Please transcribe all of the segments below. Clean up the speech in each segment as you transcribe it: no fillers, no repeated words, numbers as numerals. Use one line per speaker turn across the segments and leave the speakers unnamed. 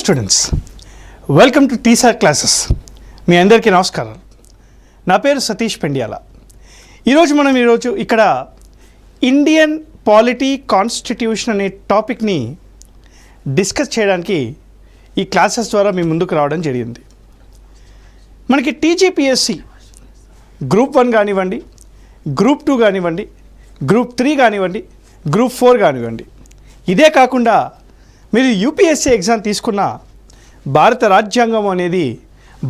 Students, welcome to T sir classes. మీ అందరికీ నమస్కారం. నా పేరు సతీష్ పెండియాల. ఈరోజు ఇక్కడ ఇండియన్ పాలిటీ కాన్స్టిట్యూషన్ అనే టాపిక్ని డిస్కస్ చేయడానికి ఈ క్లాసెస్ ద్వారా మీ ముందుకు రావడం జరిగింది. మనకి టీజీపీఎస్సి గ్రూప్ 1 కానివ్వండి, గ్రూప్ 2 కానివ్వండి, గ్రూప్ 3 కానివ్వండి, గ్రూప్ 4 కానివ్వండి, ఇదే కాకుండా మీరు యూపీఎస్సీ ఎగ్జామ్ తీసుకున్న భారత రాజ్యాంగం అనేది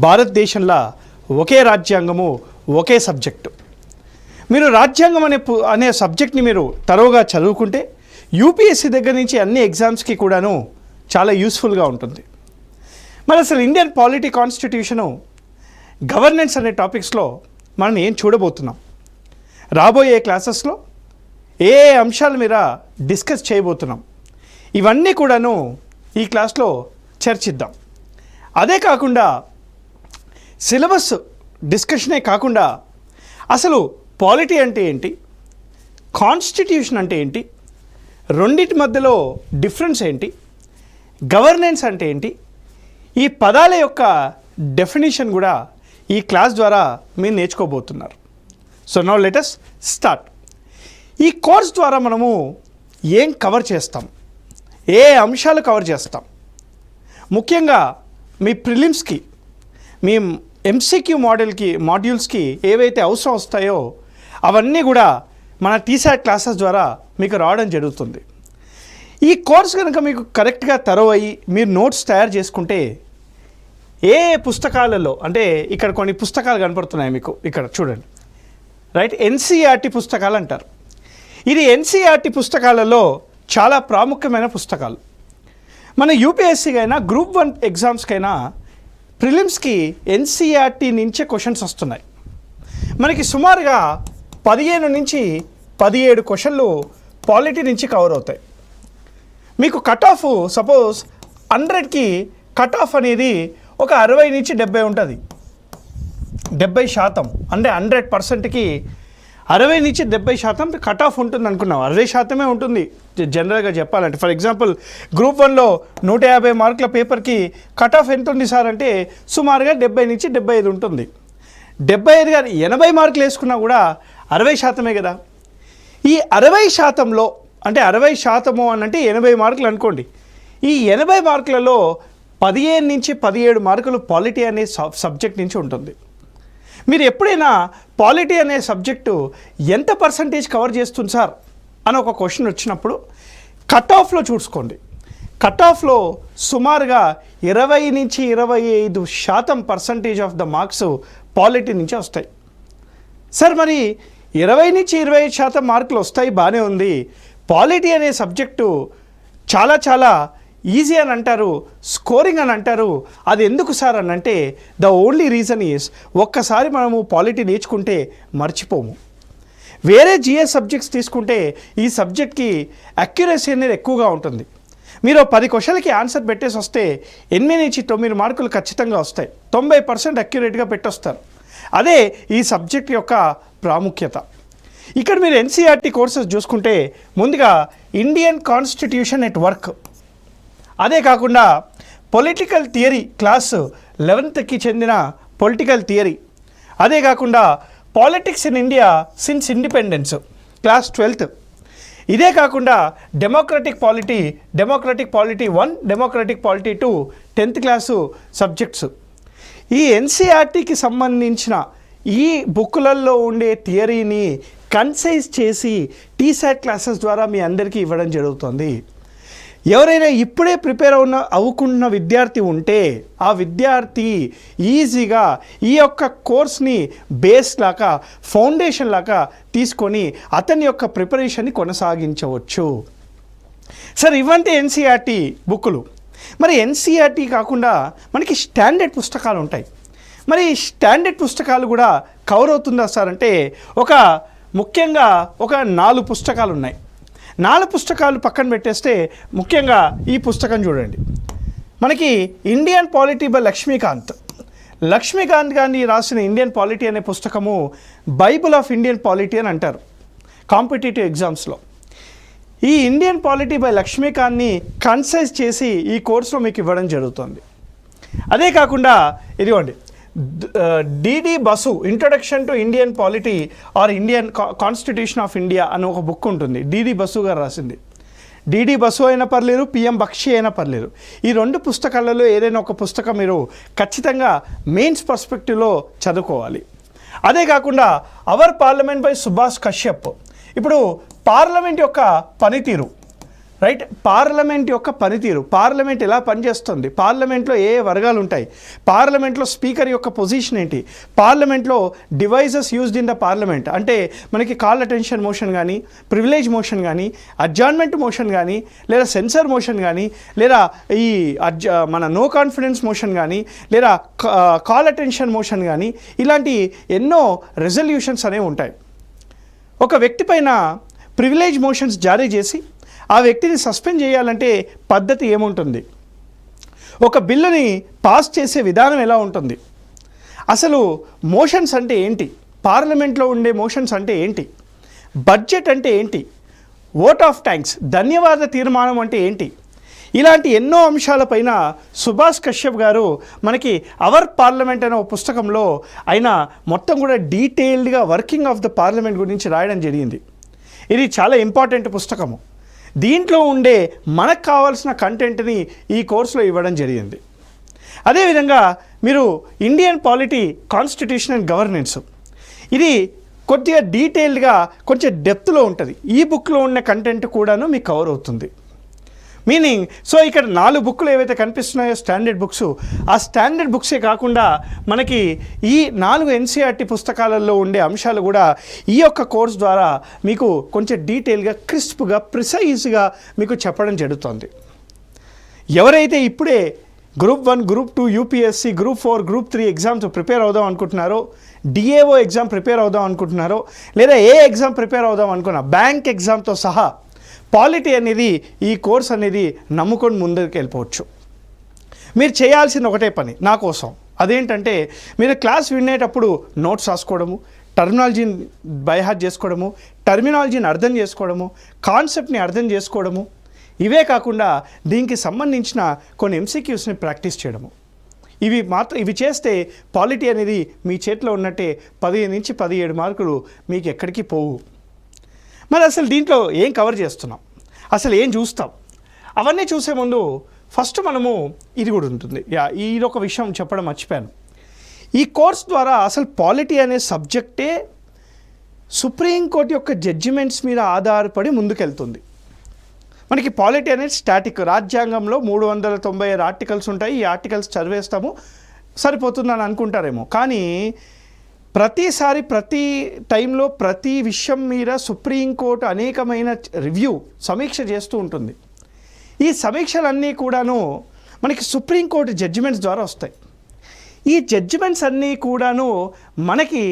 భారతదేశంలో ఒకే రాజ్యాంగము, ఒకే సబ్జెక్టు. మీరు రాజ్యాంగం అనే సబ్జెక్ట్ని మీరు తరోగా చదువుకుంటే యూపీఎస్సీ దగ్గర నుంచి అన్ని ఎగ్జామ్స్కి కూడాను చాలా యూస్ఫుల్గా ఉంటుంది. మరి అసలు ఇండియన్ పాలిటీ కాన్స్టిట్యూషను, గవర్నెన్స్ అనే టాపిక్స్లో మనం ఏం చూడబోతున్నాం, రాబోయే క్లాసెస్లో ఏ అంశాల మీద డిస్కస్ చేయబోతున్నాం, ఇవన్నీ కూడాను ఈ క్లాస్లో చర్చిద్దాం. అదే కాకుండా సిలబస్ డిస్కషనే కాకుండా అసలు పాలిటీ అంటే ఏంటి, కాన్స్టిట్యూషన్ అంటే ఏంటి, రెండింటి మధ్యలో డిఫరెన్స్ ఏంటి, గవర్నెన్స్ అంటే ఏంటి, ఈ పదాల యొక్క డెఫినేషన్ కూడా ఈ క్లాస్ ద్వారా మీరు నేర్చుకోబోతున్నారు. So now let us start. ఈ కోర్స్ ద్వారా మనము ఏం కవర్ చేస్తాం, ఏ అంశాలు కవర్ చేస్తాం, ముఖ్యంగా మీ ప్రిలిమ్స్కి, మీ ఎంసీక్యూ మాడ్యూల్స్కి ఏవైతే అవసరం వస్తాయో అవన్నీ కూడా మన టీసాట్ క్లాసెస్ ద్వారా మీకు రావడం జరుగుతుంది. ఈ కోర్స్ కనుక మీకు కరెక్ట్గా అయ్యి మీరు నోట్స్ తయారు చేసుకుంటే ఏ పుస్తకాలలో, అంటే ఇక్కడ కొన్ని పుస్తకాలు కనపడుతున్నాయి మీకు, ఇక్కడ చూడండి, రైట్, ఎన్సీఈఆర్టీ పుస్తకాలు అంటారు. ఇది ఎన్సీఈఆర్టీ పుస్తకాలలో చాలా ప్రాముఖ్యమైన పుస్తకాలు. మన యూపీఎస్సీకైనా గ్రూప్ 1 ఎగ్జామ్స్కైనా ప్రిలిమ్స్కి ఎన్సీఈఆర్టీ నుంచే క్వశ్చన్స్ వస్తున్నాయి. మనకి సుమారుగా 15 నుంచి 17 క్వశ్చన్లు పాలిటీ నుంచి కవర్ అవుతాయి. మీకు కట్ ఆఫ్ సపోజ్ 100కి కట్ ఆఫ్ అనేది ఒక 60 నుంచి 70 ఉంటుంది. 70% అంటే 100%కి 60 నుంచి 70% కట్ ఆఫ్ ఉంటుంది అనుకున్నాం. 60% ఉంటుంది జనరల్గా చెప్పాలంటే. ఫర్ ఎగ్జాంపుల్ గ్రూప్ 1లో 150 మార్కుల పేపర్కి కట్ ఆఫ్ ఎంత ఉంది సార్ అంటే సుమారుగా 70 నుంచి 75 ఉంటుంది. 75 కానీ 80 మార్కులు వేసుకున్నా కూడా 60% కదా. ఈ 60%లో అంటే 60% అని అంటే 80 మార్కులు అనుకోండి. ఈ 80 మార్కులలో 15 నుంచి 17 మార్కులు పాలిటీ అనే సబ్జెక్ట్ నుంచి ఉంటుంది. మీరు ఎప్పుడైనా పాలిటీ అనే సబ్జెక్టు ఎంత పర్సంటేజ్ కవర్ చేస్తుంది సార్ అని ఒక క్వశ్చన్ వచ్చినప్పుడు కట్ ఆఫ్లో చూసుకోండి. కట్ ఆఫ్లో సుమారుగా 20 నుంచి 25% ఆఫ్ ద మార్క్స్ పాలిటీ నుంచి వస్తాయి. సార్ మరి 20 నుంచి 25% మార్కులు వస్తాయి, బాగానే ఉంది. పాలిటీ అనే సబ్జెక్టు చాలా ఈజీ అని అంటారు, స్కోరింగ్ అని అంటారు. అది ఎందుకు సార్ అని అంటే ద ఓన్లీ రీజన్ ఈజ్, ఒక్కసారి మనము పాలిటీ నేర్చుకుంటే మర్చిపోము. వేరే జిఎస్ సబ్జెక్ట్స్ తీసుకుంటే ఈ సబ్జెక్ట్కి అక్యురసీ అనేది ఎక్కువగా ఉంటుంది. మీరు 10 క్వశ్చన్లకి ఆన్సర్ పెట్టేసి వస్తే 8 నుంచి 9 మార్కులు ఖచ్చితంగా వస్తాయి. 90% అక్యురేట్గా పెట్టొస్తారు. అదే ఈ సబ్జెక్ట్ యొక్క ప్రాముఖ్యత. ఇక్కడ మీరు ఎన్సీఈఆర్టీ కోర్సెస్ చూసుకుంటే ముందుగా ఇండియన్ కాన్స్టిట్యూషన్ ఎట్ వర్క్, అదే కాకుండా పొలిటికల్ థియరీ క్లాస్ 11th చెందిన పొలిటికల్ థియరీ, అదే కాకుండా politics in India since independence class 12th, ఇదే కాకుండా democratic polity 1, democratic polity 2 10th class subjects. ఈ ఎన్సీఈఆర్టీకి సంబంధించిన ఈ బుక్కులలో ఉండే థియరీని కన్సైజ్ చేసి టీసాట్ క్లాసెస్ ద్వారా మీ అందరికీ ఇవ్వడం జరుగుతుంది. ఎవరైనా ఇప్పుడే ప్రిపేర్ అవ్వకున్న విద్యార్థి ఉంటే ఆ విద్యార్థి ఈజీగా ఈ యొక్క కోర్స్ని బేస్ లాగా, ఫౌండేషన్ లాగా తీసుకొని అతని యొక్క ప్రిపరేషన్ని కొనసాగించవచ్చు. సార్ ఇవంటే ఎన్సీఈఆర్టీ బుక్కులు. మరి ఎన్సీఈఆర్టీ కాకుండా మనకి స్టాండర్డ్ పుస్తకాలు ఉంటాయి. మరి స్టాండర్డ్ పుస్తకాలు కూడా కవర్ అవుతుందా సార్ అంటే ముఖ్యంగా ఒక 4 పుస్తకాలు ఉన్నాయి. 4 పుస్తకాలు పక్కన పెట్టేస్తే ముఖ్యంగా ఈ పుస్తకం చూడండి. మనకి ఇండియన్ పాలిటీ బై లక్ష్మీకాంత్ గారిని రాసిన ఇండియన్ పాలిటీ అనే పుస్తకము బైబుల్ ఆఫ్ ఇండియన్ పాలిటీ అని అంటారు కాంపిటేటివ్ ఎగ్జామ్స్లో. ఈ ఇండియన్ పాలిటీ బై లక్ష్మీకాంత్ని కన్సైజ్ చేసి ఈ కోర్సులో మీకు ఇవ్వడం జరుగుతుంది. అదే కాకుండా ఇదిగోండి DD Basu introduction to Indian polity or Indian constitution of India అని ఒక బుక్ ఉంటుంది. డిడి బసు గారు రాసింది. డిడి బసు అయినా పర్లేదు, పిఎం బక్షి అయినా పర్లేదు. ఈ 2 పుస్తకాలలో ఏదైనా ఒక పుస్తకం మీరు ఖచ్చితంగా మెయిన్స్ పర్స్పెక్టివ్లో చదువుకోవాలి. అదే కాకుండా our parliament by Subhash Kashyap. ఇప్పుడు పార్లమెంట్ యొక్క పనితీరు, రైట్, పార్లమెంట్ యొక్క పనితీరు, పార్లమెంట్ ఎలా పనిచేస్తుంది, పార్లమెంట్లో ఏ వర్గాలు ఉంటాయి, పార్లమెంట్లో స్పీకర్ యొక్క పొజిషన్ ఏంటి, పార్లమెంట్లో devices used in the parliament అంటే మనకి కాల్ అటెన్షన్ మోషన్ కానీ, ప్రివిలేజ్ మోషన్ కానీ, అడ్జార్న్మెంట్ మోషన్ కానీ, లేదా సెన్సర్ మోషన్ కానీ, లేదా ఈ మన నో కాన్ఫిడెన్స్ మోషన్ కానీ, లేదా కాల్ అటెన్షన్ మోషన్ కానీ, ఇలాంటి ఎన్నో రెజల్యూషన్స్ అనేవి ఉంటాయి. ఒక వ్యక్తి పైన ప్రివిలేజ్ మోషన్స్ జారీ చేసి ఆ వ్యక్తిని సస్పెండ్ చేయాలంటే పద్ధతి ఏముంటుంది, ఒక బిల్లుని పాస్ చేసే విధానం ఎలా ఉంటుంది, అసలు మోషన్స్ అంటే ఏంటి, పార్లమెంట్లో ఉండే మోషన్స్ అంటే ఏంటి, బడ్జెట్ అంటే ఏంటి, ఓట్ ఆఫ్ థ్యాంక్స్ ధన్యవాద తీర్మానం అంటే ఏంటి, ఇలాంటి ఎన్నో అంశాలపైన సుభాష్ కశ్యప్ గారు మనకి అవర్ పార్లమెంట్ అనే ఒక పుస్తకంలో ఆయన మొత్తం కూడా డీటెయిల్డ్గా వర్కింగ్ ఆఫ్ ద పార్లమెంట్ గురించి రాయడం జరిగింది. ఇది చాలా ఇంపార్టెంట్ పుస్తకము. దీంట్లో ఉండే మనకు కావాల్సిన కంటెంట్ని ఈ కోర్సులో ఇవ్వడం జరిగింది. అదేవిధంగా మీరు Indian polity, constitution and governance, ఇది కొద్దిగా డీటెయిల్డ్గా కొంచెం డెప్త్లో ఉంటుంది. ఈ బుక్లో ఉన్న కంటెంట్ కూడాను మీకు కవర్ అవుతుంది. మీనింగ్ సో ఇక్కడ 4 బుక్లు ఏవైతే కనిపిస్తున్నాయో స్టాండర్డ్ బుక్స్, ఆ స్టాండర్డ్ బుక్సే కాకుండా మనకి ఈ 4 ఎన్సీఆర్టీ పుస్తకాలలో ఉండే అంశాలు కూడా ఈ యొక్క కోర్స్ ద్వారా మీకు కొంచెం డీటెయిల్గా, క్రిస్ప్గా, ప్రిసైజ్గా మీకు చెప్పడం జరుగుతుంది. ఎవరైతే ఇప్పుడే group 1, group 2, UPSC, group 4, group 3 exams prepare అవుదాం అనుకుంటున్నారో, డిఏఓ ఎగ్జామ్ ప్రిపేర్ అవుదాం అనుకుంటున్నారో, లేదా ఏ ఎగ్జామ్ ప్రిపేర్ అవుదాం అనుకున్నా, బ్యాంక్ ఎగ్జామ్తో సహా పాలిటీ అనేది ఈ కోర్స్ అనేది నమ్ముకొని ముందుకు వెళ్ళిపోవచ్చు. మీరు చేయాల్సిన ఒకటే పని నా కోసం, అదేంటంటే మీరు క్లాస్ వినేటప్పుడు నోట్స్ రాసుకోవడము, టర్మినాలజీని బైహార్ట్ చేసుకోవడము, టర్మినాలజీని అర్థం చేసుకోవడము, కాన్సెప్ట్ని అర్థం చేసుకోవడము, ఇవే కాకుండా దీనికి సంబంధించిన కొన్ని ఎంసీక్యూస్ని ప్రాక్టీస్ చేయడము. ఇవి చేస్తే పాలిటీ అనేది మీ చేతిలో ఉన్నట్టే 15 నుంచి 17 మార్కులు మీకు ఎక్కడికి పోవు. మరి అసలు దీంట్లో ఏం కవర్ చేస్తున్నాం, అసలు ఏం చూస్తాం, అవన్నీ చూసే ముందు ఫస్ట్ మనము ఇది కూడా ఉంటుంది. ఇది ఒక విషయం చెప్పడం మర్చిపోయాను. ఈ కోర్స్ ద్వారా అసలు పాలిటీ అనే సబ్జెక్టే సుప్రీంకోర్టు యొక్క జడ్జిమెంట్స్ మీద ఆధారపడి ముందుకెళ్తుంది. మనకి పాలిటీ అనేది స్టాటిక్, రాజ్యాంగంలో 396 ఆర్టికల్స్ ఉంటాయి. ఈ ఆర్టికల్స్ చదివేస్తాము సరిపోతుందని అనుకుంటారేమో, కానీ ప్రతిసారి ప్రతి టైంలో ప్రతి విషయం మీద సుప్రీంకోర్టు అనేకమైన సమీక్ష చేస్తూ ఉంటుంది. ఈ సమీక్షలన్నీ కూడాను మనకి సుప్రీంకోర్టు జడ్జిమెంట్స్ ద్వారా వస్తాయి. ఈ జడ్జిమెంట్స్ అన్నీ కూడాను మనకి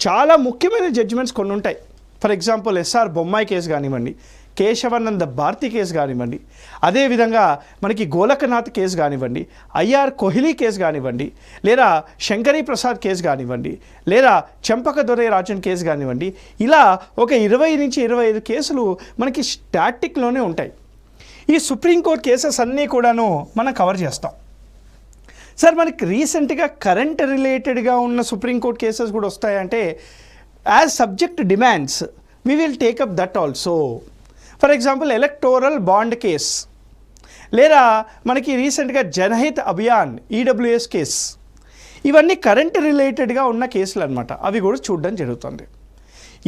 చాలా ముఖ్యమైన జడ్జిమెంట్స్ కొన్ని ఉంటాయి. For example SR Bommai case కానివ్వండి, కేశవానంద భారతి కేసు కానివ్వండి, అదేవిధంగా మనకి గోలకనాథ్ కేసు కానివ్వండి, ఐఆర్ కోహ్లీ కేసు కానివ్వండి, లేదా శంకరీ ప్రసాద్ కేసు కానివ్వండి, లేదా చెంపకదొరై రాజన్ కేసు కానివ్వండి, ఇలా ఒక 20 నుంచి 25 కేసులు మనకి స్టాటిక్లోనే ఉంటాయి. ఈ సుప్రీంకోర్టు కేసెస్ అన్నీ కూడాను మనం కవర్ చేస్తాం. సార్ మనకి రీసెంట్గా కరెంట్ రిలేటెడ్గా ఉన్న సుప్రీంకోర్టు కేసెస్ కూడా వస్తాయంటే as subject demands we will take up that also. For example electoral bond case, లేదా మనకి రీసెంట్గా జనహిత్ అభియాన్ ఈడబ్ల్యూఎస్ కేస్, ఇవన్నీ కరెంట్ రిలేటెడ్గా ఉన్న కేసులు అనమాట. అవి కూడా చూడడం జరుగుతుంది.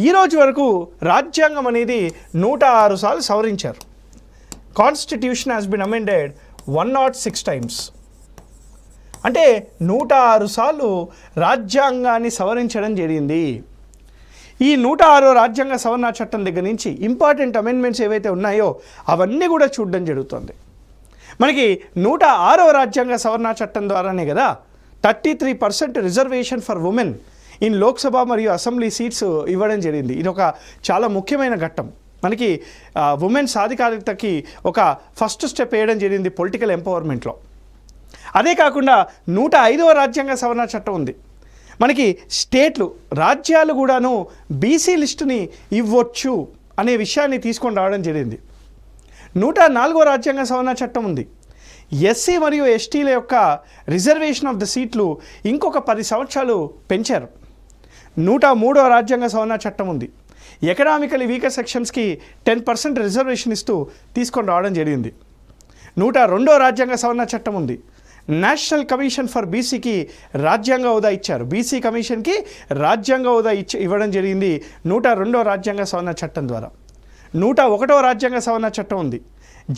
ఈరోజు వరకు రాజ్యాంగం అనేది 106 సార్లు సవరించారు. Constitution has been amended 106 times. అంటే 106 సార్లు రాజ్యాంగాన్ని సవరించడం జరిగింది. ఈ 106వ రాజ్యాంగ సవరణ చట్టం దగ్గర నుంచి ఇంపార్టెంట్ అమెండ్మెంట్స్ ఏవైతే ఉన్నాయో అవన్నీ కూడా చూడడం జరుగుతుంది. మనకి 106వ రాజ్యాంగ సవరణ చట్టం ద్వారానే కదా 33% reservation for women in Lok Sabha మరియు అసెంబ్లీ సీట్స్ ఇవ్వడం జరిగింది. ఇది ఒక చాలా ముఖ్యమైన ఘట్టం. మనకి ఉమెన్ సాధికారితకి ఒక ఫస్ట్ స్టెప్ వేయడం జరిగింది పొలిటికల్ ఎంపవర్మెంట్లో. అదే కాకుండా 105వ రాజ్యాంగ సవరణ చట్టం ఉంది. మనకి స్టేట్లు, రాజ్యాలు కూడాను బీసీ లిస్టుని ఇవ్వచ్చు అనే విషయాన్ని తీసుకొని రావడం జరిగింది. 104వ రాజ్యాంగ సవరణ చట్టం ఉంది. ఎస్సీ మరియు ఎస్టీల యొక్క రిజర్వేషన్ ఆఫ్ ద సీట్లు ఇంకొక 10 సంవత్సరాలు పెంచారు. 103వ రాజ్యాంగ సవరణ చట్టం ఉంది. ఎకనామికలీ వీకర్ సెక్షన్స్కి 10% రిజర్వేషన్ ఇస్తూ తీసుకొని రావడం జరిగింది. 102వ రాజ్యాంగ సవరణ చట్టం ఉంది. నేషనల్ కమిషన్ ఫర్ బీసీకి రాజ్యాంగ హోదా ఇచ్చారు. బీసీ కమిషన్కి రాజ్యాంగ హోదా ఇవ్వడం జరిగింది 102వ రాజ్యాంగ సవరణ చట్టం ద్వారా. 101వ రాజ్యాంగ సవరణ చట్టం ఉంది.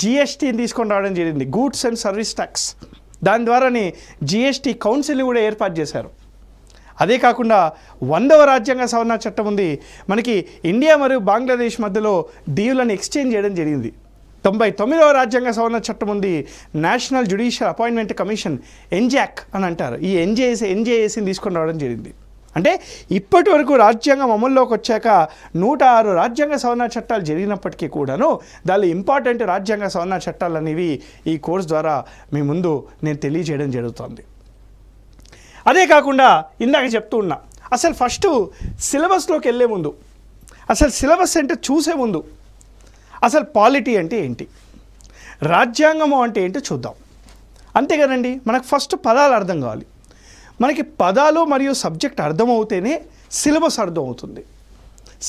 జిఎస్టీని తీసుకొని రావడం జరిగింది, గూడ్స్ అండ్ సర్వీస్ ట్యాక్స్. దాని ద్వారానే జిఎస్టీ కౌన్సిల్ని కూడా ఏర్పాటు చేశారు. అదే కాకుండా 100వ రాజ్యాంగ సవరణ చట్టం ఉంది. మనకి ఇండియా మరియు బంగ్లాదేశ్ మధ్యలో దీవులను ఎక్స్చేంజ్ చేయడం జరిగింది. 99వ రాజ్యాంగ సవరణ చట్టం ఉంది. National judicial appointment commission, NJAC అని అంటారు. ఈ ఎన్జేఏసీని తీసుకొని రావడం జరిగింది. అంటే ఇప్పటి వరకు రాజ్యాంగం అమల్లోకి వచ్చాక 106 రాజ్యాంగ సవరణ చట్టాలు జరిగినప్పటికీ కూడాను దానిలో ఇంపార్టెంట్ రాజ్యాంగ సవరణ చట్టాలు అనేవి ఈ కోర్స్ ద్వారా మీ ముందు నేను తెలియజేయడం జరుగుతుంది. అదే కాకుండా ఇందాక చెప్తూ ఉన్నా, అసలు ఫస్ట్ సిలబస్లోకి వెళ్ళే ముందు, అసలు సిలబస్ అంటే చూసే ముందు అసలు పాలిటీ అంటే ఏంటి, రాజ్యాంగము అంటే ఏంటో చూద్దాం. అంతే కదండి, మనకు ఫస్ట్ పదాలు అర్థం కావాలి. మనకి పదాలు మరియు సబ్జెక్ట్ అర్థమవుతేనే సిలబస్ అర్థమవుతుంది.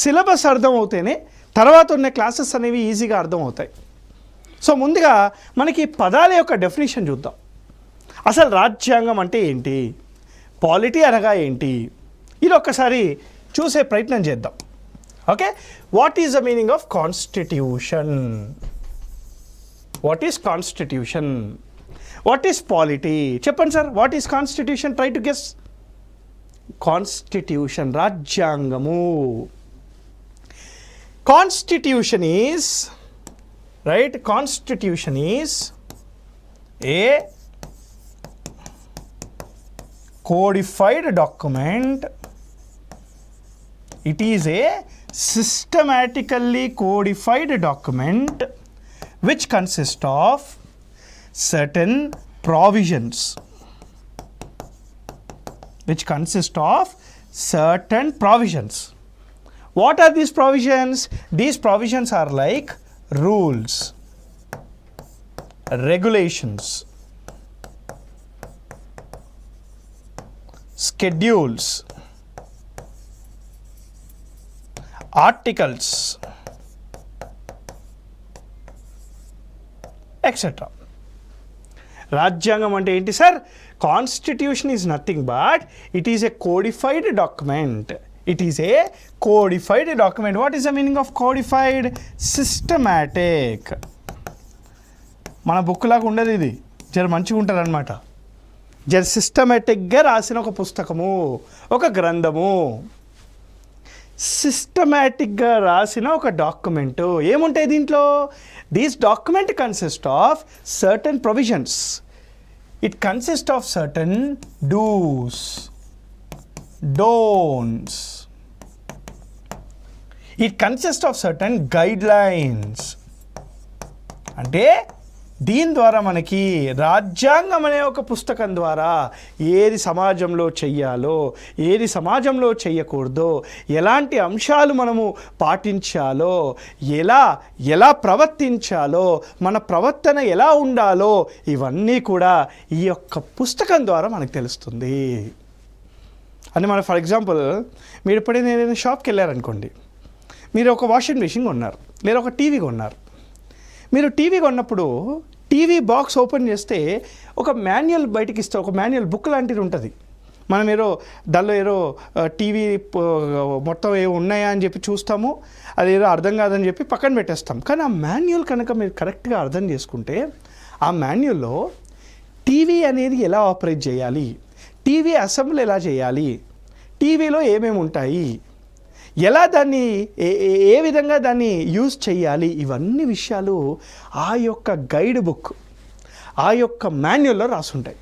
సిలబస్ అర్థమవుతేనే తర్వాత ఉన్న క్లాసెస్ అనేవి ఈజీగా అర్థమవుతాయి. సో ముందుగా మనకి పదాల యొక్క డెఫినేషన్ చూద్దాం. అసలు రాజ్యాంగం అంటే ఏంటి, పాలిటీ అనగా ఏంటి, ఇది ఒక్కసారి చూసే ప్రయత్నం చేద్దాం. Okay, what is the meaning of constitution? What is constitution? What is polity? చెప్పండి sir, what is constitution? Try to guess. Constitution, రాజ్యాంగము. Constitution is right, constitution is a codified document. It is a systematically codified document which consists of certain provisions. What are these provisions? These provisions are like rules, regulations, schedules, articles, etc. రాజ్యాంగం అంటే ఏంటి sir? Constitution is nothing but it is a codified document. It is a codified document. What is the meaning of codified? Systematic. మన book లాగా ఉండదు ఇది, జర మంచిగా ఉంటుంది అనమాట. జర సిస్టమేటిక్గా రాసిన ఒక పుస్తకము, ఒక గ్రంథము, సిస్టమేటిక్గా రాసిన ఒక డాక్యుమెంటు. ఏముంటాయి దీంట్లో? This document consist of certain provisions. It consist of certain dos, don'ts. It consist of certain guidelines. అంటే దీని ద్వారా మనకి రాజ్యాంగం అనే ఒక పుస్తకం ద్వారా ఏది సమాజంలో చెయ్యాలో, ఏది సమాజంలో చెయ్యకూడదో, ఎలాంటి అంశాలు మనము పాటించాలో, ఎలా ప్రవర్తించాలో, మన ప్రవర్తన ఎలా ఉండాలో, ఇవన్నీ కూడా ఈ యొక్క పుస్తకం ద్వారా మనకు తెలుస్తుంది. అని మన ఫర్ ఎగ్జాంపుల్, మీరు ఎప్పుడైనా ఏదైనా షాప్కి వెళ్ళారనుకోండి, మీరు ఒక వాషింగ్ మెషిన్ కొన్నారు లేదా ఒక టీవీ కొన్నారు. మీరు టీవీ కొన్నప్పుడు టీవీ బాక్స్ ఓపెన్ చేస్తే ఒక మాన్యువల్ బయటికి ఇస్తే, ఒక మాన్యువల్ బుక్ లాంటిది ఉంటుంది. మనం దానిలో టీవీ మొత్తం ఉన్నాయా అని చెప్పి చూస్తాము, అదేదో అర్థం కాదని చెప్పి పక్కన పెట్టేస్తాం. కానీ ఆ మాన్యువల్ కనుక మీరు కరెక్ట్గా అర్థం చేసుకుంటే, ఆ మాన్యువల్లో టీవీ అనేది ఎలా ఆపరేట్ చేయాలి, టీవీ అసెంబ్లీ ఎలా చేయాలి, టీవీలో ఏమేమి ఉంటాయి, ఎలా దాన్ని ఏ విధంగా దాన్ని యూజ్ చేయాలి, ఇవన్నీ విషయాలు ఆ యొక్క గైడ్ బుక్, ఆ యొక్క మాన్యువల్లో రాసుంటాయి.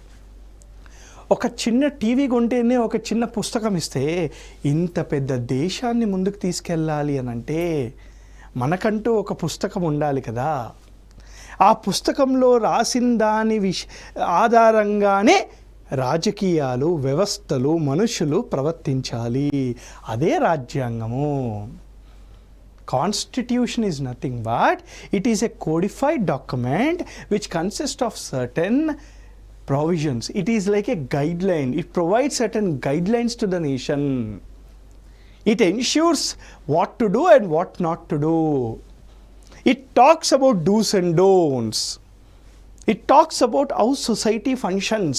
ఒక చిన్న టీవీ కొంటేనే ఒక చిన్న పుస్తకం ఇస్తే, ఇంత పెద్ద దేశాన్ని ముందుకు తీసుకెళ్ళాలి అని అంటే మనకంటూ ఒక పుస్తకం ఉండాలి కదా. ఆ పుస్తకంలో రాసిన దాని ఆధారంగానే రాజకీయాలు, వ్యవస్థలు, మనుషులు ప్రవర్తించాలి. అదే రాజ్యాంగము. Constitution is nothing but it is a codified document which consists of certain provisions. It is like a guideline. It provides certain guidelines to the nation. It ensures what to do and what not to do. It talks about do's and don'ts. It talks about how society functions.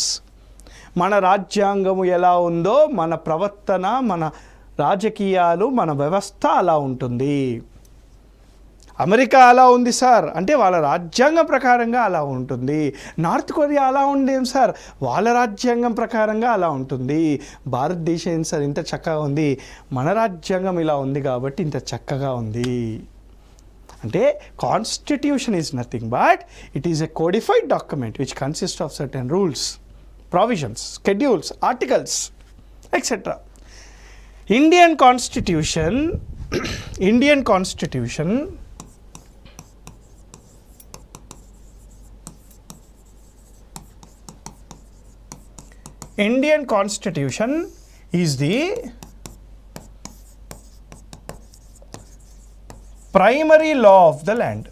మన రాజ్యాంగము ఎలా ఉందో మన ప్రవర్తన, మన రాజకీయాలు, మన వ్యవస్థ అలా ఉంటుంది. అమెరికా అలా ఉంది సార్ అంటే వాళ్ళ రాజ్యాంగం ప్రకారంగా అలా ఉంటుంది. నార్త్ కొరియా అలా ఉండేం సార్, వాళ్ళ రాజ్యాంగం ప్రకారంగా అలా ఉంటుంది. భారతదేశం ఏం సార్ ఇంత చక్కగా ఉంది, మన రాజ్యాంగం ఇలా ఉంది కాబట్టి ఇంత చక్కగా ఉంది. అంటే constitution is nothing but it is a codified document which consist of certain rules, provisions, schedules, articles, etc. Indian Constitution is the primary law of the land.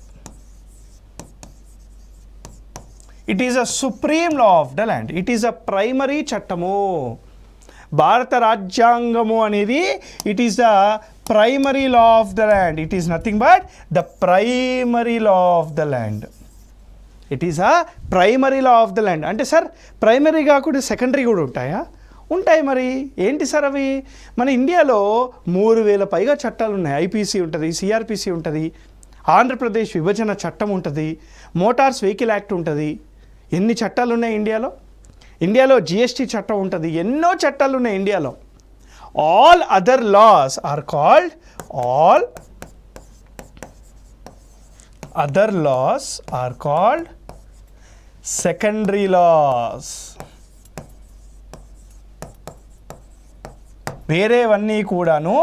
It is a supreme law of the land. It is a primary చట్టము. భారత రాజ్యాంగము అనేది it is the primary law of the land. It is nothing but the primary law of the land. It is a primary law of the land. అంటే sir primary కాకుండా secondary కూడా ఉంటాయా? ఉంటాయి. మరి ఏంటి సార్ అవి? మన ఇండియాలో 3000 పైగా చట్టాలు ఉన్నాయి. ఐపీసీ ఉంటుంది, సిఆర్పిసి ఉంటుంది, ఆంధ్రప్రదేశ్ విభజన చట్టం ఉంటుంది, మోటార్స్ వెహికల్ యాక్ట్ ఉంటుంది. ఎన్ని చట్టాలు ఉన్నాయి ఇండియాలో? ఇండియాలో జిఎస్టీ చట్టం ఉంటుంది, ఎన్నో చట్టాలు ఉన్నాయి ఇండియాలో. All other laws are called secondary laws. వేరేవన్నీ కూడాను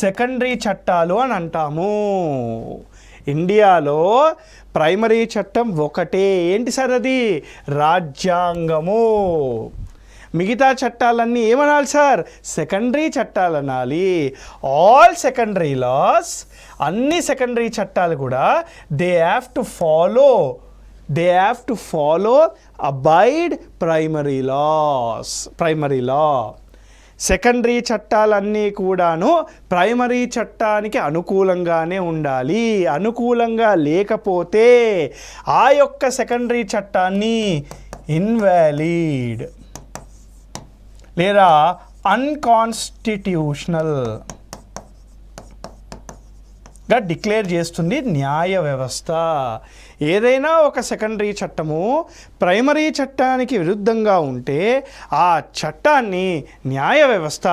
సెకండరీ చట్టాలు అని అంటాము. ఇండియాలో ప్రైమరీ చట్టం ఒకటే. ఏంటి సార్ అది? రాజ్యాంగము. మిగతా చట్టాలన్నీ ఏమనాలి సార్? సెకండరీ చట్టాలు అనాలి. ఆల్ సెకండరీ లాస్, అన్ని సెకండరీ చట్టాలు కూడా they have to follow abide primary law. Secondary చట్టాలన్నీ కూడాను ప్రైమరీ చట్టానికి అనుకూలంగానే ఉండాలి. అనుకూలంగా లేకపోతే ఆ యొక్క సెకండరీ చట్టాన్ని ఇన్వాలిడ్ లేదా అన్కాన్స్టిట్యూషనల్గా డిక్లేర్ చేస్తుంది న్యాయ వ్యవస్థ. ఏదైనా ఒక సెకండరీ చట్టము ప్రైమరీ చట్టానికి విరుద్ధంగా ఉంటే ఆ చట్టాన్ని న్యాయ వ్యవస్థ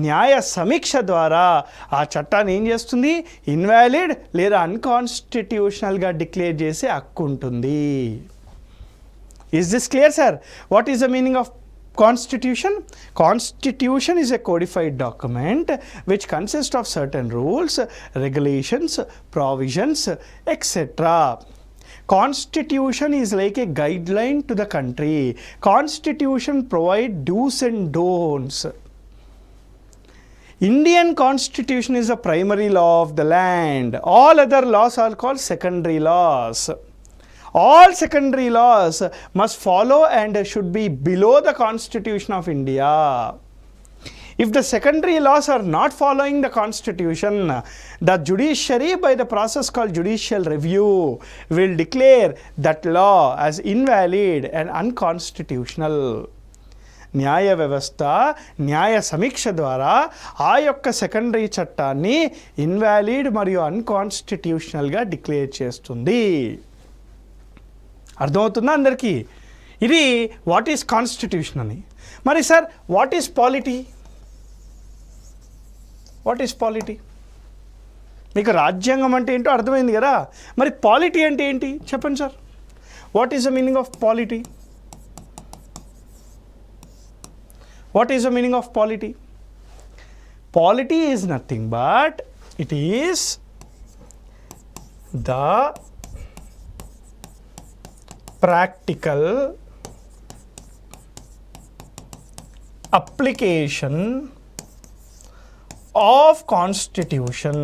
న్యాయ సమీక్ష ద్వారా ఆ చట్టాన్ని ఏం చేస్తుంది? ఇన్వాలిడ్ లేదా అన్కాన్స్టిట్యూషనల్గా డిక్లేర్ చేసే హక్కు ఉంటుంది. Is this clear sir? What is the meaning of Constitution? Constitution is a codified document which consists of certain rules, regulations, provisions, etc. Constitution is like a guideline to the country. Constitution provides do's and don'ts. Indian Constitution is a primary law of the land. All other laws are called secondary laws. All secondary laws must follow and should be below the Constitution of India. If the secondary laws are not following the Constitution, the judiciary, by the process called judicial review, will declare that law as invalid and unconstitutional. న్యాయ వ్యవస్థ న్యాయ సమీక్ష ద్వారా ఆ యొక్క secondary చట్టాన్ని invalid మరియు అన్కాన్స్టిట్యూషనల్గా declare చేస్తుంది. అర్థమవుతుందా అందరికీ? ఇది వాట్ ఈస్ కాన్స్టిట్యూషన్ అని. మరి సార్ వాట్ ఈస్ పాలిటీ? మీకు రాజ్యాంగం అంటే ఏంటో అర్థమైంది కదా. మరి పాలిటీ అంటే ఏంటి చెప్పండి sir. What is the meaning of polity? Polity is nothing but it is the practical application of Constitution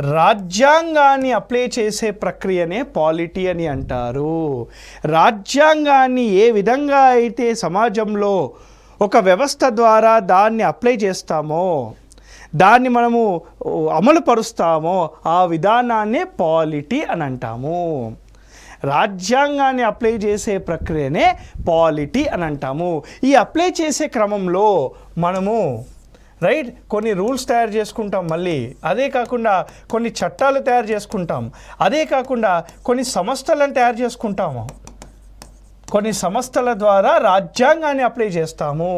రాజ్యాంగాన్ని అప్లై చేసే ప్రక్రియనే పాలిటీ అని అంటారు. రాజ్యాంగాన్ని ఏ విధంగా అయితే సమాజంలో ఒక వ్యవస్థ ద్వారా దాన్ని అప్లై చేస్తామో, దాన్ని మనము అమలు పరుస్తామో ఆ విధానాన్నే పాలిటీ అని అంటాము. రాజ్యాంగాన్ని అప్లై చేసే ప్రక్రియనే పాలిటీ అని అంటాము. ఈ అప్లై చేసే క్రమంలో మనము కొన్ని రూల్స్ తయారు చేసుకుంటాం, మళ్ళీ అదే కాకుండా కొన్ని చట్టాలు తయారు చేసుకుంటాం, అదే కాకుండా కొన్ని సంస్థలను తయారు చేసుకుంటాము, కొన్ని సంస్థల ద్వారా రాజ్యాంగాన్ని అప్లై చేస్తాము.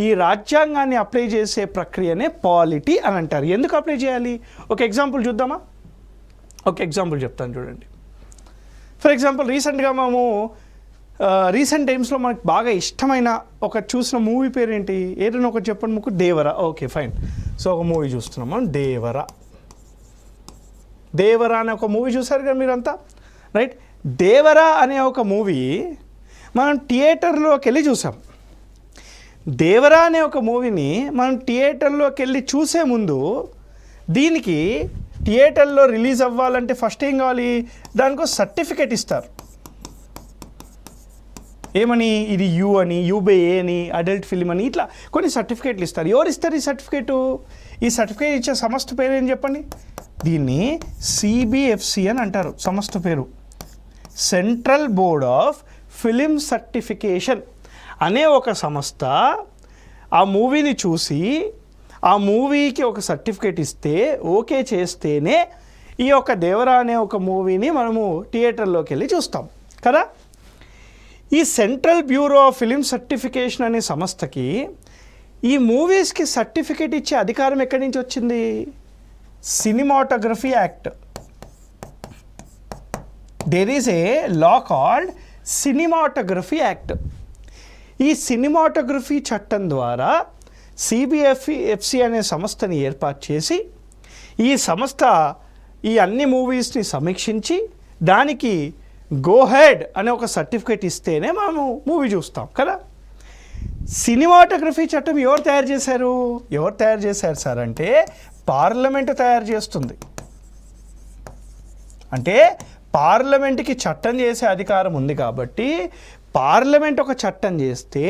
ఈ రాజ్యాంగాన్ని అప్లై చేసే ప్రక్రియనే పాలిటీ అని అంటారు. ఎందుకు అప్లై చేయాలి? ఒక ఎగ్జాంపుల్ చూద్దామా? ఒక ఎగ్జాంపుల్ చెప్తాను చూడండి. ఫర్ ఎగ్జాంపుల్ రీసెంట్గా మేము రీసెంట్ టైమ్స్లో మనకు బాగా ఇష్టమైన ఒక చూసిన మూవీ పేరు ఏంటి? ఏదైనా ఒకటి చెప్పండి మీకు. దేవరా. Okay fine. సో ఒక మూవీ చూస్తున్నాం మనం, దేవరా. దేవరా అనే ఒక మూవీ చూసారు కదా మీరంతా, రైట్? దేవరా అనే ఒక మూవీ మనం థియేటర్లోకి వెళ్ళి చూసాం. దేవరా అనే ఒక మూవీని మనం థియేటర్లోకి వెళ్ళి చూసే ముందు దీనికి థియేటర్లో రిలీజ్ అవ్వాలంటే ఫస్ట్ ఏం కావాలి? దానికి సర్టిఫికేట్ ఇస్తారు. ఏమని? ఇది యూ అని, యూబీఏ అని, అడల్ట్ ఫిల్మ్ అని, ఇట్లా కొన్ని సర్టిఫికేట్లు ఇస్తారు. ఎవరు ఇస్తారు ఈ సర్టిఫికేటు? ఈ సర్టిఫికేట్ ఇచ్చే సంస్థ పేరు ఏం చెప్పండి? దీన్ని సిబిఎఫ్సి అని అంటారు. సంస్థ పేరు central board of film certification అనే ఒక సంస్థ ఆ మూవీని చూసి ఆ మూవీకి ఒక సర్టిఫికేట్ ఇస్తే, ఓకే చేస్తేనే ఈ యొక్క దేవరా అనే ఒక మూవీని మనము థియేటర్లోకి వెళ్ళి చూస్తాం కదా. ఈ central bureau of film certification అనే సంస్థకి ఈ మూవీస్కి సర్టిఫికేట్ ఇచ్చే అధికారం ఎక్కడి నుంచి వచ్చింది? Cinematography act. There is a law called cinematography act. ఈ సినిమాటోగ్రఫీ చట్టం ద్వారా సిబిఎఫ్సి అనే సంస్థని ఏర్పాటు చేసి ఈ సంస్థ ఈ అన్ని మూవీస్ని సమీక్షించి దానికి గో హెడ్ అనే ఒక సర్టిఫికేట్ ఇస్తేనే మనము మూవీ చూస్తాం కదా. సినిమాటోగ్రఫీ చట్టం ఎవరు తయారు చేశారు? ఎవరు తయారు చేశారు సార్ అంటే పార్లమెంటు తయారు చేస్తుంది. అంటే పార్లమెంట్కి చట్టం చేసే అధికారం ఉంది కాబట్టి పార్లమెంట్ ఒక చట్టం చేస్తే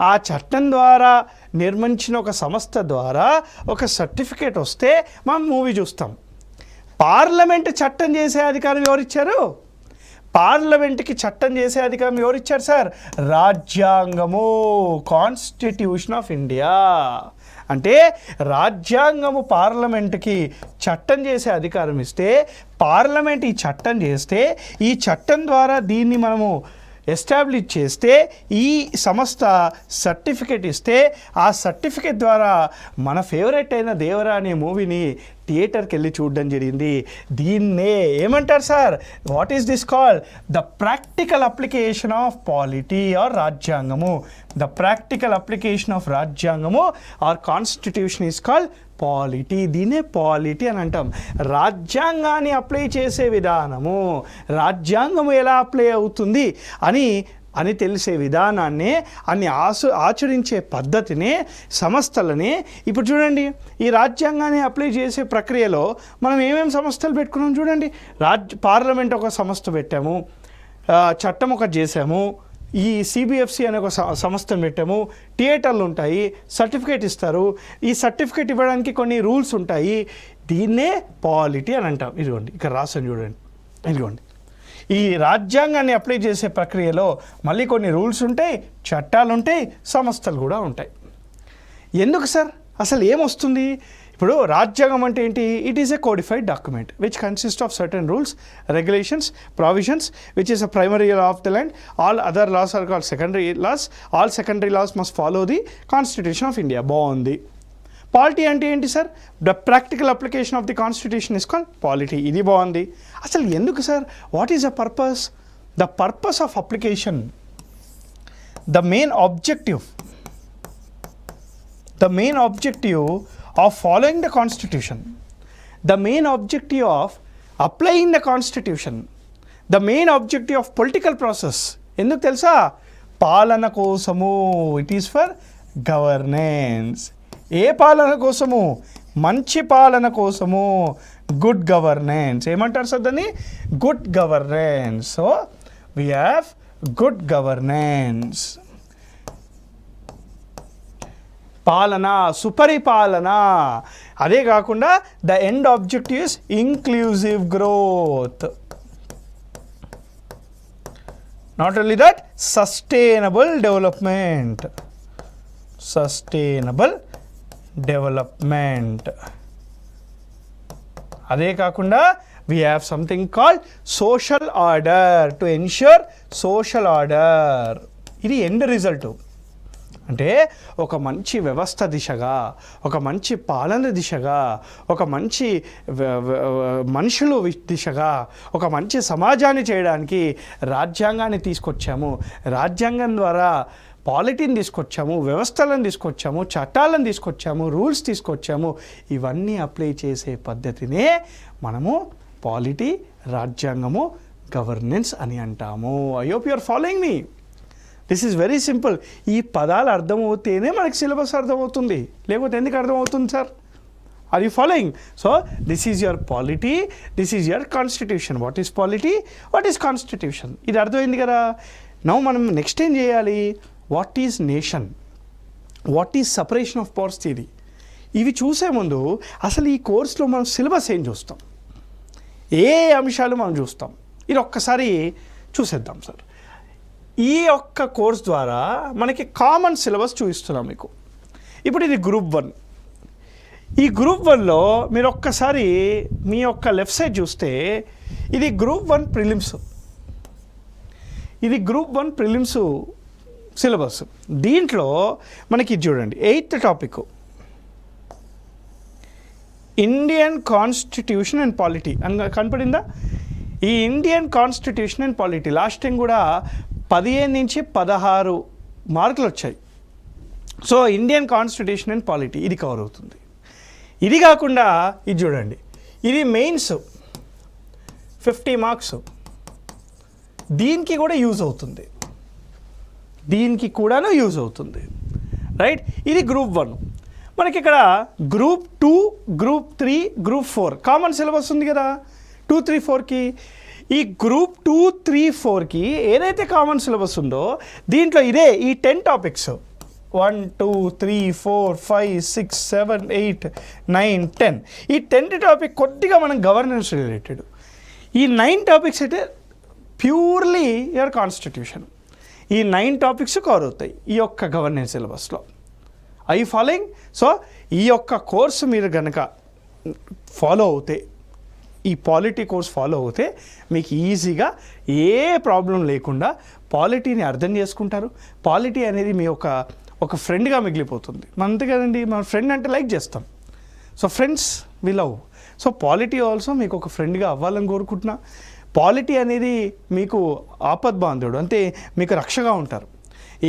ఆ చట్టం ద్వారా నిర్మించిన ఒక సంస్థ ద్వారా ఒక సర్టిఫికేట్ వస్తే మనం మూవీ చూస్తాం. పార్లమెంట్ చట్టం చేసే అధికారం ఎవరిచ్చారు? పార్లమెంట్కి చట్టం చేసే అధికారం ఎవరిచ్చారు సార్? రాజ్యాంగము, కాన్స్టిట్యూషన్ ఆఫ్ ఇండియా. అంటే రాజ్యాంగము పార్లమెంట్కి చట్టం చేసే అధికారం ఇస్తే, పార్లమెంట్ ఈ చట్టం చేస్తే, ఈ చట్టం ద్వారా దీన్ని మనము ఎస్టాబ్లిష్ చేస్తే, ఈ సంస్థ సర్టిఫికేట్ ఇస్తే, ఆ సర్టిఫికేట్ ద్వారా మన ఫేవరెట్ అయిన దేవరా అనే మూవీని థియేటర్కి వెళ్ళి చూడడం జరిగింది. దీన్నే ఏమంటారు sir? What is this call? The practical application of polity or రాజ్యాంగము. ద ప్రాక్టికల్ అప్లికేషన్ ఆఫ్ రాజ్యాంగము or constitution is called polity. దీనే పాలిటీ అని అంటాం. రాజ్యాంగాన్ని అప్లై చేసే విధానము, రాజ్యాంగం ఎలా అప్లై అవుతుంది అని తెలిసే విధానాన్ని, అన్ని ఆచరించే పద్ధతిని, సంస్థలని ఇప్పుడు చూడండి. ఈ రాజ్యాంగాన్ని అప్లై చేసే ప్రక్రియలో మనం ఏమేమి సంస్థలు పెట్టుకున్నాం చూడండి. పార్లమెంట్ ఒక సంస్థ పెట్టాము, చట్టం ఒకటి చేసాము, ఈ సిబిఎఫ్సి అనే ఒక సంస్థను పెట్టాము, థియేటర్లు ఉంటాయి, సర్టిఫికేట్ ఇస్తారు, ఈ సర్టిఫికేట్ ఇవ్వడానికి కొన్ని రూల్స్ ఉంటాయి. దీన్నే పాలిటీ అని అంటాం. ఇదిగోండి ఇక్కడ రాసాను చూడండి. ఇదిగోండి ఈ రాజ్యాంగాన్ని అప్లై చేసే ప్రక్రియలో మళ్ళీ కొన్ని రూల్స్ ఉంటాయి, చట్టాలు ఉంటాయి, సంస్థలు కూడా ఉంటాయి. ఎందుకు సార్? అసలు ఏమొస్తుంది? ఇప్పుడు రాజ్యాంగం అంటే ఏంటి? It is a codified document which consist of certain rules, regulations, provisions which is a primary law of the land. All other laws are called secondary laws. All secondary laws must follow the constitution of India. బాగుంది. Polity అంటే ఏంటి sir? The practical application of the constitution is called polity. ఇది బాగుంది. అసలు ఎందుకు sir? What is the purpose? The purpose of application, the main objective of following the constitution, the main objective of applying the constitution, the main objective of political process ఎందుకు తెలుసా? పాలన కోసము. It is for governance. ఏ పాలన కోసము? మంచి పాలన కోసము, గుడ్ గవర్నెన్స్. ఏమంటారు సార్ దాన్ని? Good governance. So we have good governance. పాలన, సుపరిపాలన. అదే కాకుండా the end objective is inclusive growth. Not only that, sustainable development. Sustainable development. అదే కాకుండా we have something called social order to ensure social order. ఇది end result. అంటే ఒక మంచి వ్యవస్థ దిశగా, ఒక మంచి పాలన దిశగా, ఒక మంచి మనుషులు దిశగా, ఒక మంచి సమాజాన్ని చేయడానికి రాజ్యాంగాన్ని తీసుకొచ్చాము. రాజ్యాంగం ద్వారా పాలిటీని తీసుకొచ్చాము, వ్యవస్థలను తీసుకొచ్చాము, చట్టాలను తీసుకొచ్చాము, రూల్స్ తీసుకొచ్చాము. ఇవన్నీ అప్లై చేసే పద్ధతినే మనము పాలిటీ, రాజ్యాంగము, గవర్నెన్స్ అని అంటాము. I hope you are following me. This is very simple. ఈ పదాలు అర్థమవుతేనే మనకి సిలబస్ అర్థమవుతుంది, లేకపోతే ఎందుకు అర్థమవుతుంది sir? Are you following? So this is your polity, this is your constitution. What is polity, what is constitution? ఇది అర్థమైంది కదా. నౌ మనం నెక్స్ట్ ఏం చేయాలి? What is nation, what is separation of powers theory? ఇవి చూసే ముందు అసలు ఈ కోర్సులో మనం సిలబస్ ఏం చూస్తాం, ఏ అంశాలు మనం చూస్తాం, ఇది ఒక్కసారి చూసేద్దాం సార్. ఈ ఒక్క కోర్స్ ద్వారా మనకి కామన్ సిలబస్ చూపిస్తున్నాం మీకు. ఇప్పుడు ఇది గ్రూప్ 1. ఈ గ్రూప్ 1లో మీరు ఒక్కసారి మీ యొక్క లెఫ్ట్ సైడ్ చూస్తే ఇది గ్రూప్ 1 ప్రిలిమ్స్. ఇది గ్రూప్ 1 ప్రిలిమ్స్ సిలబస్. దీంట్లో మనకి చూడండి 8th topic Indian constitution and polity అని కనపడిందా? ఈ Indian constitution and polity last time కూడా 15 నుంచి 16 మార్కులు వచ్చాయి. So Indian constitution and polity ఇది కవర్ అవుతుంది. ఇది కాకుండా ఇది చూడండి, ఇది మెయిన్స్ 50 మార్క్స్, దీనికి కూడా యూజ్ అవుతుంది, దీనికి కూడాను యూజ్ అవుతుంది, రైట్? ఇది గ్రూప్ 1. మనకి ఇక్కడ group 2, group 3, group 4 common syllabus ఉంది కదా 2, 3, 4కి. ఈ గ్రూప్ 2, 3, 4కి ఏదైతే కామన్ సిలబస్ ఉందో దీంట్లో ఇదే ఈ 10 టాపిక్స్ 1, 2, 3, 4, 5, 6, 7, 8, 9, 10. ఈ 10th టాపిక్ కొద్దిగా మనం గవర్నెన్స్ రిలేటెడ్. ఈ 9 టాపిక్స్ అయితే ప్యూర్లీ యువర్ కాన్స్టిట్యూషన్. ఈ 9 టాపిక్స్ కవర్ అవుతాయి ఈ యొక్క గవర్నెన్స్ సిలబస్లో. I following? సో ఈ యొక్క కోర్సు మీరు కనుక ఫాలో అవుతే, ఈ పాలిటీ కోర్స్ ఫాలో అవుతే మీకు ఈజీగా ఏ ప్రాబ్లం లేకుండా పాలిటీని అర్థం చేసుకుంటారు. పాలిటీ అనేది మీ ఒక ఫ్రెండ్గా మిగిలిపోతుంది. అంతే కదండి, మన ఫ్రెండ్ అంటే లైక్ చేస్తాం. So friends we love. So polity also మీకు ఒక ఫ్రెండ్గా అవ్వాలని కోరుకుంటున్నా. పాలిటీ అనేది మీకు ఆపద్బాంధుడు, అంటే మీకు రక్షగా ఉంటారు.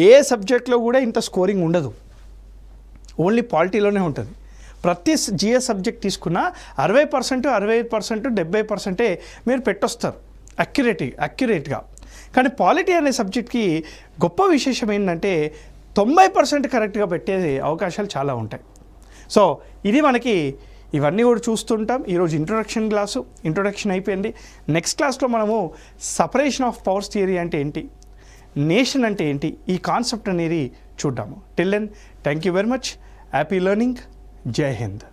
ఏ సబ్జెక్ట్లో కూడా ఇంత స్కోరింగ్ ఉండదు, ఓన్లీ పాలిటీలోనే ఉంటుంది. ప్రతి జిఎస్ సబ్జెక్ట్ తీసుకున్నా 60%, 65%, 70% మీరు పెట్టొస్తారు అక్యురేట్గా. కానీ పాలిటీ అనే సబ్జెక్ట్కి గొప్ప విశేషం ఏంటంటే 90% కరెక్ట్గా పెట్టే అవకాశాలు చాలా ఉంటాయి. సో ఇది మనకి ఇవన్నీ కూడా చూస్తుంటాం. ఈరోజు ఇంట్రొడక్షన్ అయిపోయింది. నెక్స్ట్ క్లాస్లో మనము సపరేషన్ ఆఫ్ పవర్స్ థియరీ అంటే ఏంటి, నేషన్ అంటే ఏంటి, ఈ కాన్సెప్ట్ అనేది చూద్దాము. Till then thank you very much. Happy learning. జై హింద్.